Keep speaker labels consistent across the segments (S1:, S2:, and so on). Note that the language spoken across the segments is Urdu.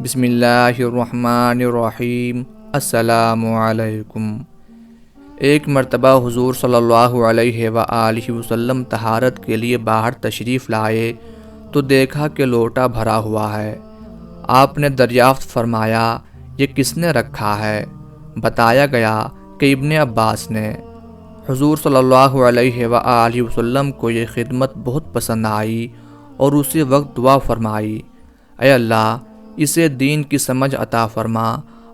S1: بسم اللہ الرحمن الرحیم۔ السلام علیکم۔ ایک مرتبہ حضور صلی اللہ علیہ وآلہ وسلم طہارت کے لیے باہر تشریف لائے تو دیکھا کہ لوٹا بھرا ہوا ہے۔ آپ نے دریافت فرمایا، یہ کس نے رکھا ہے؟ بتایا گیا کہ ابن عباس نے۔ حضور صلی اللہ علیہ وآلہ وسلم کو یہ خدمت بہت پسند آئی اور اسی وقت دعا فرمائی، اے اللہ اسے دین کی سمجھ عطا فرما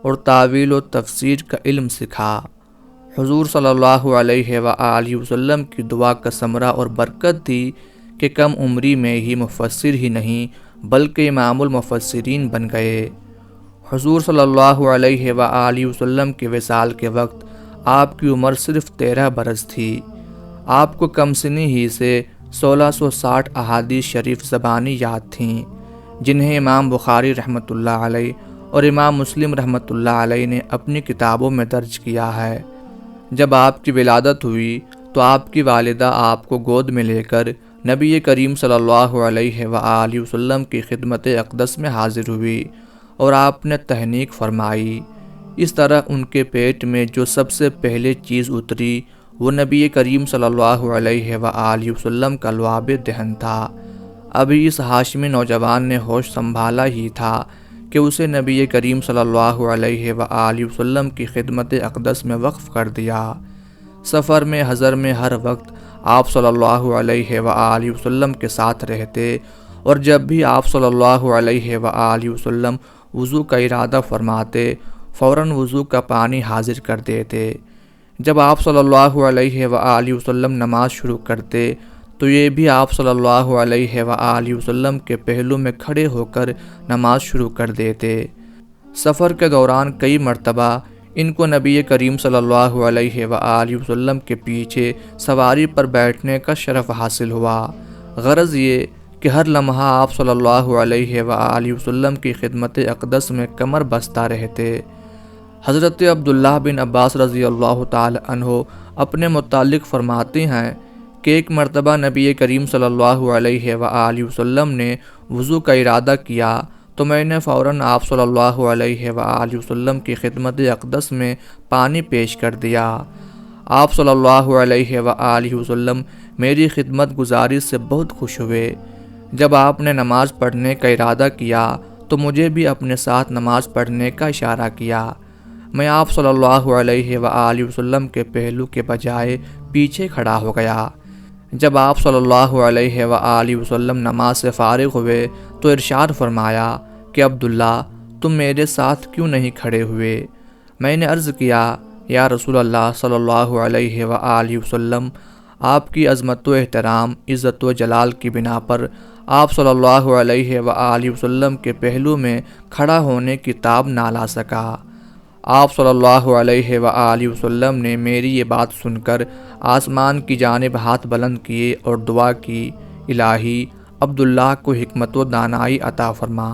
S1: اور تعویل و تفسیر کا علم سکھا۔ حضور صلی اللہ علیہ وآلہ وسلم کی دعا کا ثمرہ اور برکت تھی کہ کم عمری میں ہی مفسر ہی نہیں بلکہ امام المفسرین بن گئے۔ حضور صلی اللہ علیہ وآلہ وسلم کے وصال کے وقت آپ کی عمر صرف 13 برس تھی۔ آپ کو کم سنی ہی سے 1660 احادیث شریف زبانی یاد تھیں، جنہیں امام بخاری رحمۃ اللہ علیہ اور امام مسلم رحمۃ اللہ علیہ نے اپنی کتابوں میں درج کیا ہے۔ جب آپ کی ولادت ہوئی تو آپ کی والدہ آپ کو گود میں لے کر نبی کریم صلی اللہ علیہ وآلہ وسلم کی خدمت اقدس میں حاضر ہوئی اور آپ نے تہنیک فرمائی۔ اس طرح ان کے پیٹ میں جو سب سے پہلے چیز اتری وہ نبی کریم صلی اللہ علیہ وآلہ وسلم کا لعاب دہن تھا۔ ابھی اس ہاشمی نوجوان نے ہوش سنبھالا ہی تھا کہ اسے نبی کریم صلی اللہ علیہ وآلہ وسلم کی خدمت اقدس میں وقف کر دیا۔ سفر میں حضر میں ہر وقت آپ صلی اللہ علیہ وآلہ وسلم کے ساتھ رہتے اور جب بھی آپ صلی اللہ علیہ وآلہ وسلم وضو کا ارادہ فرماتے فوراً وضو کا پانی حاضر کر دیتے۔ جب آپ صلی اللہ علیہ وآلہ وسلم نماز شروع کرتے تو یہ بھی آپ صلی اللہ علیہ وآلہ وسلم کے پہلو میں کھڑے ہو کر نماز شروع کر دیتے۔ سفر کے دوران کئی مرتبہ ان کو نبی کریم صلی اللہ علیہ وآلہ وسلم کے پیچھے سواری پر بیٹھنے کا شرف حاصل ہوا۔ غرض یہ کہ ہر لمحہ آپ صلی اللہ علیہ وآلہ وسلم کی خدمت اقدس میں کمر بستہ رہتے۔ حضرت عبداللہ بن عباس رضی اللہ تعالی عنہ اپنے متعلق فرماتے ہیں کہ ایک مرتبہ نبی کریم صلی اللہ علیہ وآلہ وسلم نے وضو کا ارادہ کیا تو میں نے فوراً آپ صلی اللہ علیہ وآلہ وسلم کی خدمت اقدس میں پانی پیش کر دیا۔ آپ صلی اللہ علیہ وآلہ وسلم میری خدمت گزاری سے بہت خوش ہوئے۔ جب آپ نے نماز پڑھنے کا ارادہ کیا تو مجھے بھی اپنے ساتھ نماز پڑھنے کا اشارہ کیا۔ میں آپ صلی اللہ علیہ وآلہ وسلم کے پہلو کے بجائے پیچھے کھڑا ہو گیا۔ جب آپ صلی اللہ علیہ وآلہ وسلم نماز سے فارغ ہوئے تو ارشاد فرمایا کہ عبداللہ تم میرے ساتھ کیوں نہیں کھڑے ہوئے؟ میں نے عرض کیا، یا رسول اللہ صلی اللہ علیہ وآلہ وسلم، آپ کی عظمت و احترام، عزت و جلال کی بنا پر آپ صلی اللہ علیہ وآلہ وسلم کے پہلو میں کھڑا ہونے کی تاب نہ لا سکا۔ آپ صلی اللہ علیہ وآلہ وسلم نے میری یہ بات سن کر آسمان کی جانب ہاتھ بلند کیے اور دعا کی، الہی عبداللہ کو حکمت و دانائی عطا فرما۔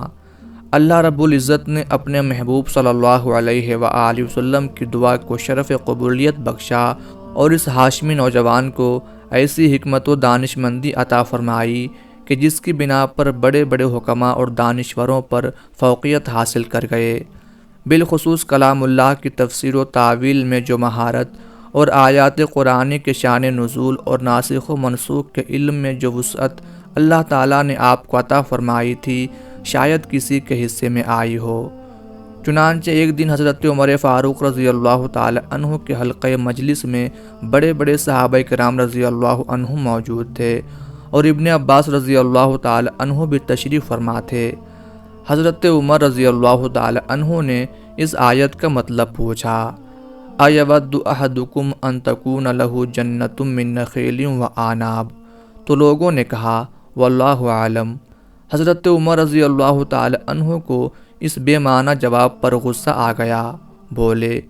S1: اللہ رب العزت نے اپنے محبوب صلی اللہ علیہ وآلہ وسلم کی دعا کو شرف قبولیت بخشا اور اس ہاشمی نوجوان کو ایسی حکمت و دانش مندی عطا فرمائی کہ جس کی بنا پر بڑے بڑے حکماء اور دانشوروں پر فوقیت حاصل کر گئے۔ بالخصوص کلام اللہ کی تفسیر و تعویل میں جو مہارت اور آیات قرآنی کے شان نزول اور ناسخ و منسوخ کے علم میں جو وسعت اللہ تعالیٰ نے آپ کو عطا فرمائی تھی شاید کسی کے حصے میں آئی ہو۔ چنانچہ ایک دن حضرت عمر فاروق رضی اللہ تعالی عنہ کے حلقہ مجلس میں بڑے بڑے صحابہ کرام رضی اللہ عنہ موجود تھے اور ابن عباس رضی اللہ تعالی عنہ بھی تشریف فرما تھے۔ حضرت عمر رضی اللہ تعالی عنہ نے اس آیت کا مطلب پوچھا، اَیَوَدُّ أَحَدُكُمْ أَن تَكُونَ لَهُ جَنَّةٌ مِّن نَخِیلٍ وَأَعْنَابٍ؟ تو لوگوں نے کہا واللہ عالم۔ حضرت عمر رضی اللہ تعالی عنہ کو اس بے معنی جواب پر غصہ آ گیا۔ بولے،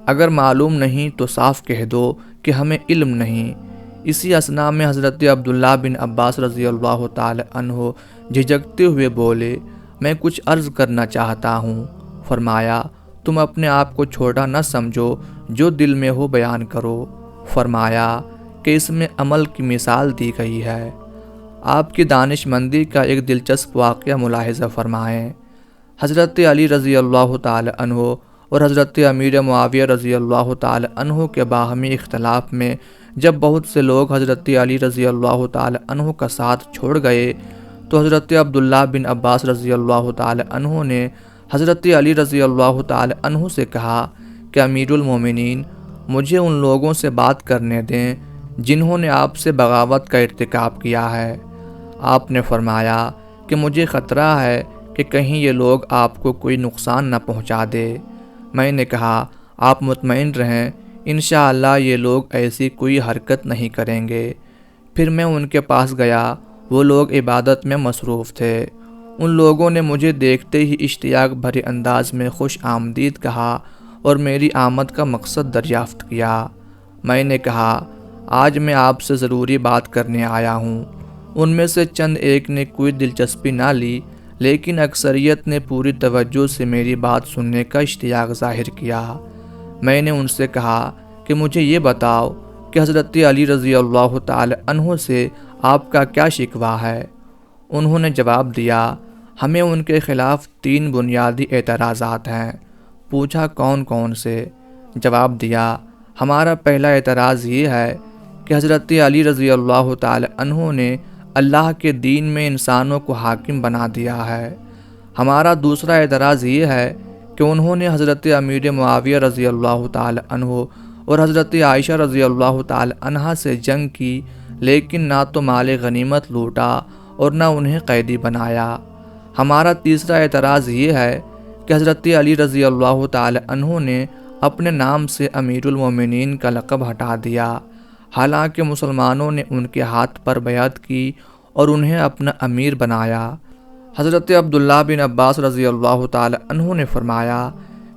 S1: اگر معلوم نہیں تو صاف کہہ دو کہ ہمیں علم نہیں۔ اسی اثناء میں حضرت عبداللہ بن عباس رضی اللہ تعالی عنہ جھجکتے ہوئے بولے، میں کچھ عرض کرنا چاہتا ہوں۔ فرمایا، تم اپنے آپ کو چھوٹا نہ سمجھو، جو دل میں ہو بیان کرو۔ فرمایا کہ اس میں عمل کی مثال دی گئی ہے۔ آپ کی دانش مندی کا ایک دلچسپ واقعہ ملاحظہ فرمائیں۔ حضرت علی رضی اللہ تعالی عنہ اور حضرت امیر معاویہ رضی اللہ تعالی عنہ کے باہمی اختلاف میں جب بہت سے لوگ حضرت علی رضی اللہ تعالی عنہ کا ساتھ چھوڑ گئے تو حضرت عبداللہ بن عباس رضی اللہ تعالی عنہ نے حضرت علی رضی اللہ تعالی عنہ سے کہا کہ امیر المومنین، مجھے ان لوگوں سے بات کرنے دیں جنہوں نے آپ سے بغاوت کا ارتکاب کیا ہے۔ آپ نے فرمایا کہ مجھے خطرہ ہے کہ کہیں یہ لوگ آپ کو کوئی نقصان نہ پہنچا دے۔ میں نے کہا، آپ مطمئن رہیں، انشاءاللہ یہ لوگ ایسی کوئی حرکت نہیں کریں گے۔ پھر میں ان کے پاس گیا، وہ لوگ عبادت میں مصروف تھے۔ ان لوگوں نے مجھے دیکھتے ہی اشتیاق بھرے انداز میں خوش آمدید کہا اور میری آمد کا مقصد دریافت کیا۔ میں نے کہا، آج میں آپ سے ضروری بات کرنے آیا ہوں۔ ان میں سے چند ایک نے کوئی دلچسپی نہ لی، لیکن اکثریت نے پوری توجہ سے میری بات سننے کا اشتیاق ظاہر کیا۔ میں نے ان سے کہا کہ مجھے یہ بتاؤ کہ حضرت علی رضی اللہ تعالی عنہ سے آپ کا کیا شکوہ ہے؟ انہوں نے جواب دیا، ہمیں ان کے خلاف 3 بنیادی اعتراضات ہیں۔ پوچھا، کون کون سے؟ جواب دیا، ہمارا پہلا اعتراض یہ ہے کہ حضرت علی رضی اللہ تعالی عنہ نے اللہ کے دین میں انسانوں کو حاکم بنا دیا ہے۔ ہمارا دوسرا اعتراض یہ ہے کہ انہوں نے حضرت امیر معاویہ رضی اللہ تعالی عنہ اور حضرت عائشہ رضی اللہ تعالی عنہا سے جنگ کی، لیکن نہ تو مال غنیمت لوٹا اور نہ انہیں قیدی بنایا۔ ہمارا تیسرا اعتراض یہ ہے کہ حضرت علی رضی اللہ تعالی عنہ نے اپنے نام سے امیر المومنین کا لقب ہٹا دیا، حالانکہ مسلمانوں نے ان کے ہاتھ پر بیعت کی اور انہیں اپنا امیر بنایا۔ حضرت عبداللہ بن عباس رضی اللہ تعالی عنہ نے فرمایا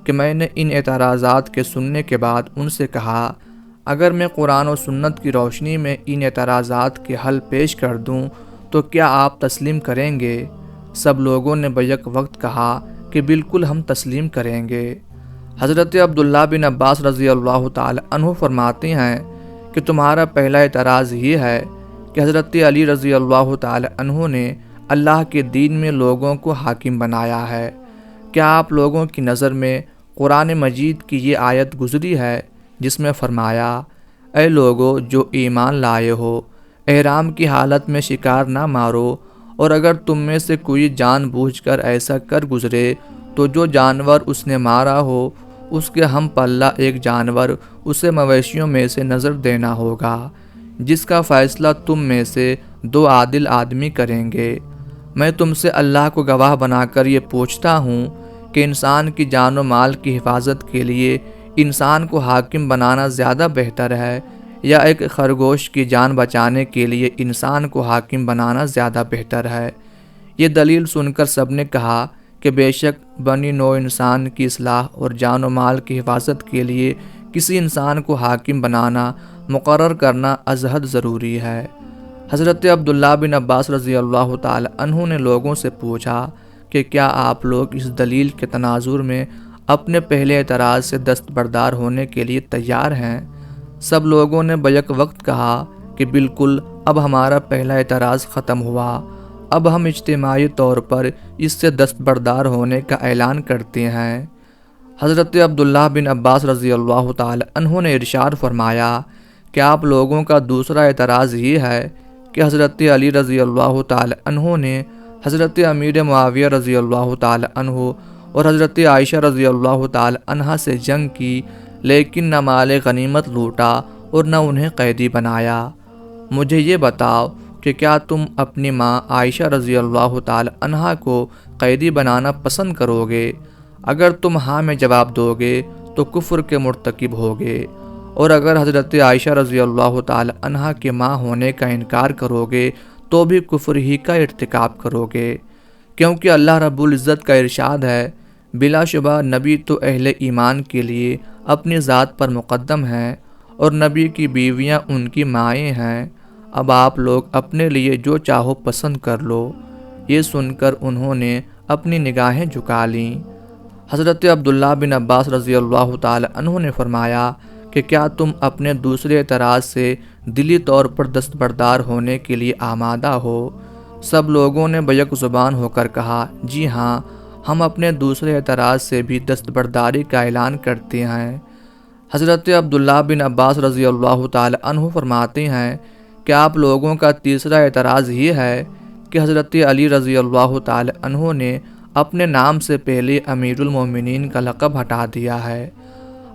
S1: کہ میں نے ان اعتراضات کے سننے کے بعد ان سے کہا، اگر میں قرآن و سنت کی روشنی میں ان اعتراضات کے حل پیش کر دوں تو کیا آپ تسلیم کریں گے؟ سب لوگوں نے بیک وقت کہا کہ بالکل ہم تسلیم کریں گے۔ حضرت عبداللہ بن عباس رضی اللہ تعالی عنہ فرماتے ہیں کہ تمہارا پہلا اعتراض یہ ہے کہ حضرت علی رضی اللہ تعالی عنہ نے اللہ کے دین میں لوگوں کو حاکم بنایا ہے۔ کیا آپ لوگوں کی نظر میں قرآن مجید کی یہ آیت گزری ہے جس میں فرمایا، اے لوگو جو ایمان لائے ہو، احرام کی حالت میں شکار نہ مارو، اور اگر تم میں سے کوئی جان بوجھ کر ایسا کر گزرے تو جو جانور اس نے مارا ہو اس کے ہم پلہ ایک جانور اسے مویشیوں میں سے نظر دینا ہوگا، جس کا فیصلہ تم میں سے 2 عادل آدمی کریں گے۔ میں تم سے اللہ کو گواہ بنا کر یہ پوچھتا ہوں کہ انسان کی جان و مال کی حفاظت کے لیے انسان کو حاکم بنانا زیادہ بہتر ہے یا ایک خرگوش کی جان بچانے کے لیے انسان کو حاکم بنانا زیادہ بہتر ہے؟ یہ دلیل سن کر سب نے کہا کہ بے شک بنی نوع انسان کی اصلاح اور جان و مال کی حفاظت کے لیے کسی انسان کو حاکم بنانا مقرر کرنا ازحد ضروری ہے۔ حضرت عبداللہ بن عباس رضی اللہ تعالی عنہ نے لوگوں سے پوچھا کہ کیا آپ لوگ اس دلیل کے تناظر میں اپنے پہلے اعتراض سے دستبردار ہونے کے لیے تیار ہیں؟ سب لوگوں نے بیک وقت کہا کہ بالکل، اب ہمارا پہلا اعتراض ختم ہوا، اب ہم اجتماعی طور پر اس سے دستبردار ہونے کا اعلان کرتے ہیں۔ حضرت عبداللہ بن عباس رضی اللہ تعالی عنہ نے ارشاد فرمایا کہ آپ لوگوں کا دوسرا اعتراض یہ ہے کہ حضرت علی رضی اللہ تعالی عنہ نے حضرت امیر معاویہ رضی اللہ تعالی عنہ اور حضرت عائشہ رضی اللہ تعالی عنہا سے جنگ کی، لیکن نہ مال غنیمت لوٹا اور نہ انہیں قیدی بنایا۔ مجھے یہ بتاؤ کہ کیا تم اپنی ماں عائشہ رضی اللہ تعالی عنہا کو قیدی بنانا پسند کرو گے؟ اگر تم ہاں میں جواب دو گے تو کفر کے مرتکب ہوگے، اور اگر حضرت عائشہ رضی اللہ تعالی عنہا کے ماں ہونے کا انکار کرو گے تو بھی کفر ہی کا ارتکاب کرو گے، کیونکہ اللہ رب العزت کا ارشاد ہے، بلا شبہ نبی تو اہل ایمان کے لیے اپنی ذات پر مقدم ہیں اور نبی کی بیویاں ان کی مائیں ہیں، اب آپ لوگ اپنے لیے جو چاہو پسند کر لو۔ یہ سن کر انہوں نے اپنی نگاہیں جھکا لیں۔ حضرت عبداللہ بن عباس رضی اللہ تعالی عنہ نے فرمایا کہ کیا تم اپنے دوسرے اعتراض سے دلی طور پر دستبردار ہونے کے لیے آمادہ ہو؟ سب لوگوں نے بیک زبان ہو کر کہا، جی ہاں، ہم اپنے دوسرے اعتراض سے بھی دستبرداری کا اعلان کرتے ہیں۔ حضرت عبداللہ بن عباس رضی اللہ تعالی عنہ فرماتے ہیں کہ آپ لوگوں کا تیسرا اعتراض یہ ہے کہ حضرت علی رضی اللہ تعالی عنہ نے اپنے نام سے پہلے امیر المومنین کا لقب ہٹا دیا ہے۔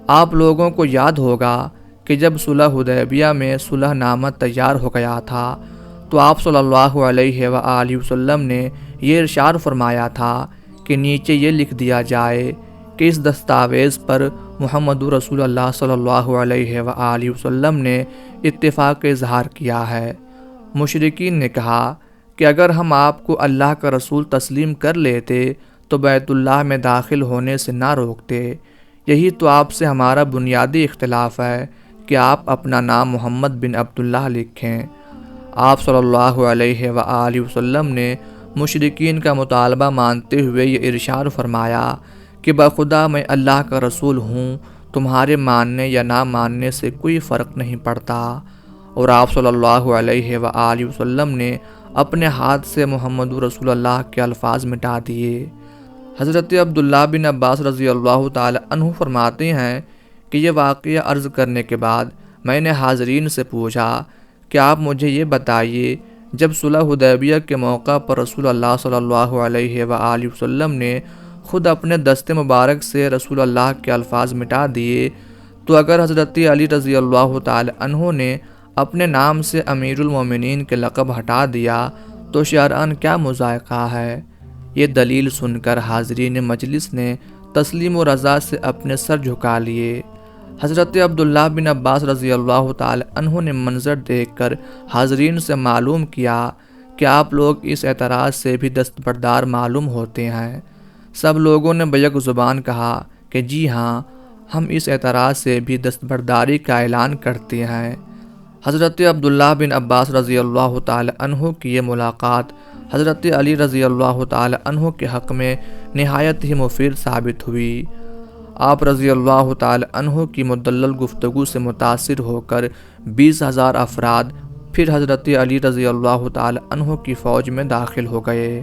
S1: آپ لوگوں کو یاد ہوگا کہ جب صلح حدیبیہ میں صلح نامہ تیار ہو گیا تھا تو آپ صلی اللہ علیہ وآلہ وسلم نے یہ ارشاد فرمایا تھا کہ نیچے یہ لکھ دیا جائے کہ اس دستاویز پر محمد رسول اللہ صلی اللہ علیہ وآلہ وسلم نے اتفاق اظہار کیا ہے۔ مشرکین نے کہا کہ اگر ہم آپ کو اللہ کا رسول تسلیم کر لیتے تو بیت اللہ میں داخل ہونے سے نہ روکتے۔ یہی تو آپ سے ہمارا بنیادی اختلاف ہے کہ آپ اپنا نام محمد بن عبداللہ لکھیں۔ آپ صلی اللہ علیہ وآلہ وسلم نے مشرکین کا مطالبہ مانتے ہوئے یہ ارشاد فرمایا کہ بخدا میں اللہ کا رسول ہوں، تمہارے ماننے یا نہ ماننے سے کوئی فرق نہیں پڑتا۔ اور آپ صلی اللہ علیہ وآلہ وسلم نے اپنے ہاتھ سے محمد رسول اللہ کے الفاظ مٹا دیے۔ حضرت عبداللہ بن عباس رضی اللہ تعالی عنہ فرماتے ہیں کہ یہ واقعہ عرض کرنے کے بعد میں نے حاضرین سے پوچھا کہ آپ مجھے یہ بتائیے، جب صلح حدیبیہ کے موقع پر رسول اللہ صلی اللہ علیہ وآلہ وسلم نے خود اپنے دست مبارک سے رسول اللہ کے الفاظ مٹا دیے، تو اگر حضرت علی رضی اللہ تعالی عنہ نے اپنے نام سے امیر المومنین کے لقب ہٹا دیا تو شرعاً کیا مذائقہ ہے؟ یہ دلیل سن کر حاضرین مجلس نے تسلیم و رضا سے اپنے سر جھکا لیے۔ حضرت عبداللہ بن عباس رضی اللہ تعالی عنہ نے منظر دیکھ کر حاضرین سے معلوم کیا کہ آپ لوگ اس اعتراض سے بھی دستبردار معلوم ہوتے ہیں۔ سب لوگوں نے بیک زبان کہا کہ جی ہاں، ہم اس اعتراض سے بھی دستبرداری کا اعلان کرتے ہیں۔ حضرت عبداللہ بن عباس رضی اللہ تعالی عنہ کی یہ ملاقات حضرت علی رضی اللہ تعالی عنہ کے حق میں نہایت ہی مفید ثابت ہوئی۔ آپ رضی اللہ تعالی عنہ کی مدلل گفتگو سے متاثر ہو کر 20,000 افراد پھر حضرت علی رضی اللہ تعالی عنہ کی فوج میں داخل ہو گئے۔